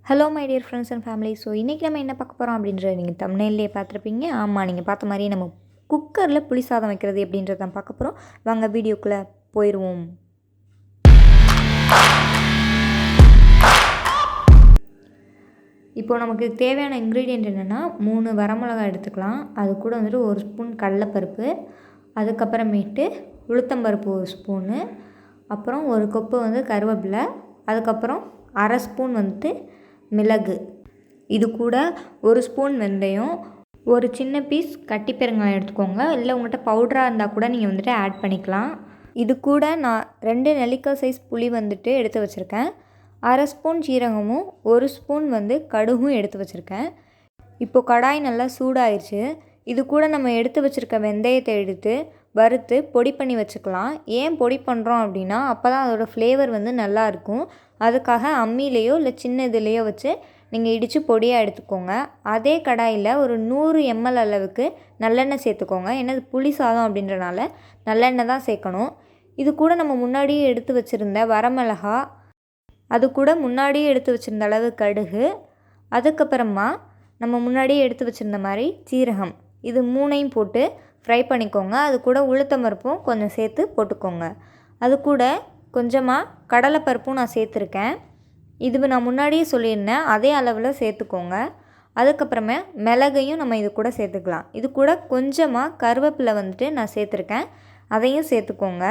Hello my dear friends and family. So இன்றைக்கி நம்ம என்ன பார்க்க போகிறோம் அப்படின்றத நீங்கள் தம்ப்நெயில்லேயே பார்த்துருப்பீங்க. ஆமாம், நீங்கள் பார்த்த மாதிரியே நம்ம குக்கரில் புளி சாதம் வைக்கிறது எப்படின்றத தான் பார்க்க போகிறோம். வாங்க வீடியோக்குள்ளே போயிடுவோம். இப்போது நமக்கு தேவையான இன்க்ரீடியன்ட் என்னென்னா 3 வரமிளகாய் எடுத்துக்கலாம். அது கூட வந்துட்டு 1 ஸ்பூன் கடலைப்பருப்பு, அதுக்கப்புறமேட்டு உளுத்தம்பருப்பு 1 ஸ்பூனு, அப்புறம் 1 கொப்பு வந்து கருவேப்பிலை, அதுக்கப்புறம் அரை ஸ்பூன் வந்துட்டு மிளகு, இது கூட 1 ஸ்பூன் வெந்தயம், ஒரு சின்ன பீஸ் கட்டி பெருங்காயம் எடுத்துக்கோங்க. இல்லை உங்கள்கிட்ட பவுடராக இருந்தால் கூட நீங்கள் வந்துட்டு ஆட் பண்ணிக்கலாம். இது கூட நான் 2 நெல்லிக்காய் சைஸ் புளி வந்துட்டு எடுத்து வச்சுருக்கேன். அரை ஸ்பூன் சீரகமும் 1 ஸ்பூன் வந்து கடுகும் எடுத்து வச்சுருக்கேன். இப்போது கடாய் நல்லா சூடாயிருச்சு. இது கூட நம்ம எடுத்து வச்சுருக்க வெந்தயத்தை எடுத்து வறுத்து பொடி பண்ணி வச்சுக்கலாம். ஏன் பொடி பண்ணுறோம் அப்படின்னா அப்போ தான் அதோடய ஃப்ளேவர் வந்து நல்லாயிருக்கும். அதுக்காக அம்மிலேயோ இல்லை சின்ன இதுலேயோ வச்சு நீங்கள் இடித்து பொடியாக எடுத்துக்கோங்க. அதே கடாயில் ஒரு 100 ml அளவுக்கு நல்லெண்ணெய் சேர்த்துக்கோங்க. ஏன்னா இது புளி சாதம் அப்படின்றனால நல்லெண்ணெய் தான் சேர்க்கணும். இது கூட நம்ம முன்னாடியே எடுத்து வச்சுருந்த வரமிளகா, அது கூட முன்னாடியே எடுத்து வச்சுருந்த அளவு கடுகு, அதுக்கப்புறமா நம்ம முன்னாடியே எடுத்து வச்சுருந்த மாதிரி சீரகம், இது 3ஐயும் போட்டு ஃப்ரை பண்ணிக்கோங்க. அது கூட உளுத்தம்பருப்பும் கொஞ்சம் சேர்த்து போட்டுக்கோங்க. அது கூட கொஞ்சமாக கடலைப்பருப்பும் நான் சேர்த்துருக்கேன். இது நான் முன்னாடியே சொல்லியிருந்தேன், அதே அளவில் சேர்த்துக்கோங்க. அதுக்கப்புறமே மிளகையும் நம்ம இது கூட சேர்த்துக்கலாம். இது கூட கொஞ்சமாக கருவேப்பிலை வந்துட்டு நான் சேர்த்துருக்கேன், அதையும் சேர்த்துக்கோங்க.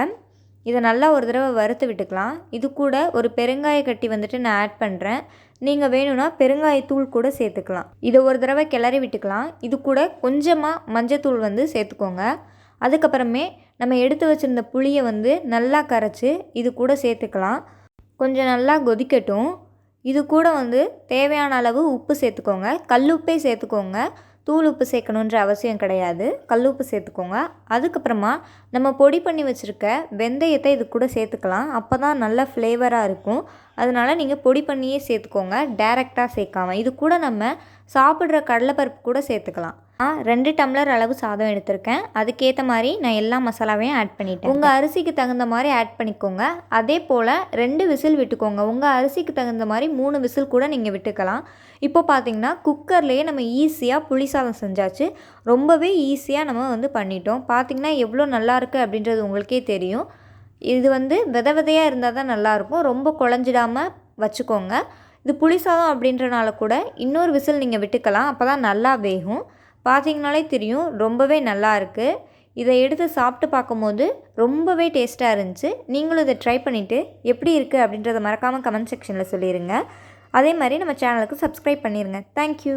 இதை நல்லா ஒரு தடவை வறுத்து விட்டுக்கலாம். இது கூட ஒரு பெருங்காய கட்டி வந்துட்டு நான் ஆட் பண்ணுறேன். நீங்கள் வேணும்னா பெருங்காயத்தூள் கூட சேர்த்துக்கலாம். இதை ஒரு தடவை கிளறி விட்டுக்கலாம். இது கூட கொஞ்சமாக மஞ்சத்தூள் வந்து சேர்த்துக்கோங்க. அதுக்கப்புறமே நம்ம எடுத்து வச்சுருந்த புளியை வந்து நல்லா கரைச்சி இது கூட சேர்த்துக்கலாம். கொஞ்சம் நல்லா கொதிக்கட்டும். இது கூட வந்து தேவையான அளவு உப்பு சேர்த்துக்கோங்க. கல்லுப்பே சேர்த்துக்கோங்க, தூள் உப்பு சேர்க்கணுன்ற அவசியம் கிடையாது. கல்லுப்பு சேர்த்துக்கோங்க. அதுக்கப்புறமா நம்ம பொடி பண்ணி வச்சுருக்க வெந்தயத்தை இது கூட சேர்த்துக்கலாம். அப்போ தான் நல்ல ஃப்ளேவராக இருக்கும். அதனால் நீங்கள் பொடி பண்ணியே சேர்த்துக்கோங்க, டைரெக்டாக சேர்க்காமல். இது கூட நம்ம சாப்பிட்ற கடலைப்பருப்பு கூட சேர்த்துக்கலாம். 2 டம்ளர் அளவு சாதம் எடுத்திருக்கேன். அதுக்கேற்ற மாதிரி நான் எல்லா மசாலாவையும் ஆட் பண்ணிட்டேன். உங்கள் அரிசிக்கு தகுந்த மாதிரி ஆட் பண்ணிக்கோங்க. அதே போல் 2 விசில் விட்டுக்கோங்க. உங்கள் அரிசிக்கு தகுந்த மாதிரி 3 விசில் கூட நீங்கள் விட்டுக்கலாம். இப்போ பார்த்திங்கன்னா குக்கர்லேயே நம்ம ஈஸியாக புளி சாதம் செஞ்சாச்சு. ரொம்பவே ஈஸியாக நம்ம வந்து பண்ணிட்டோம். பார்த்திங்கன்னா எவ்வளோ நல்லாயிருக்கு அப்படின்றது உங்களுக்கே தெரியும். இது வந்து விதையாக இருந்தால் தான் நல்லாயிருக்கும். ரொம்ப குழஞ்சிடாமல் வச்சுக்கோங்க. இது புளி சாதம் அப்படின்றனால கூட இன்னொரு விசில் நீங்கள் விட்டுக்கலாம். அப்போ தான் நல்லா வேகும். பார்த்திங்கனாலே தெரியும், ரொம்பவே நல்லா இருக்குது. இதை எடுத்து சாப்பிட்டு பார்க்கும்போது ரொம்பவே டேஸ்ட்டாக இருந்துச்சு. நீங்களும் இதை ட்ரை பண்ணிவிட்டு எப்படி இருக்குது அப்படின்றத மறக்காமல் கமெண்ட் செக்ஷனில் சொல்லிடுங்க. அதே மாதிரி நம்ம சேனலுக்கு சப்ஸ்கிரைப் பண்ணிடுங்க. தேங்க்யூ.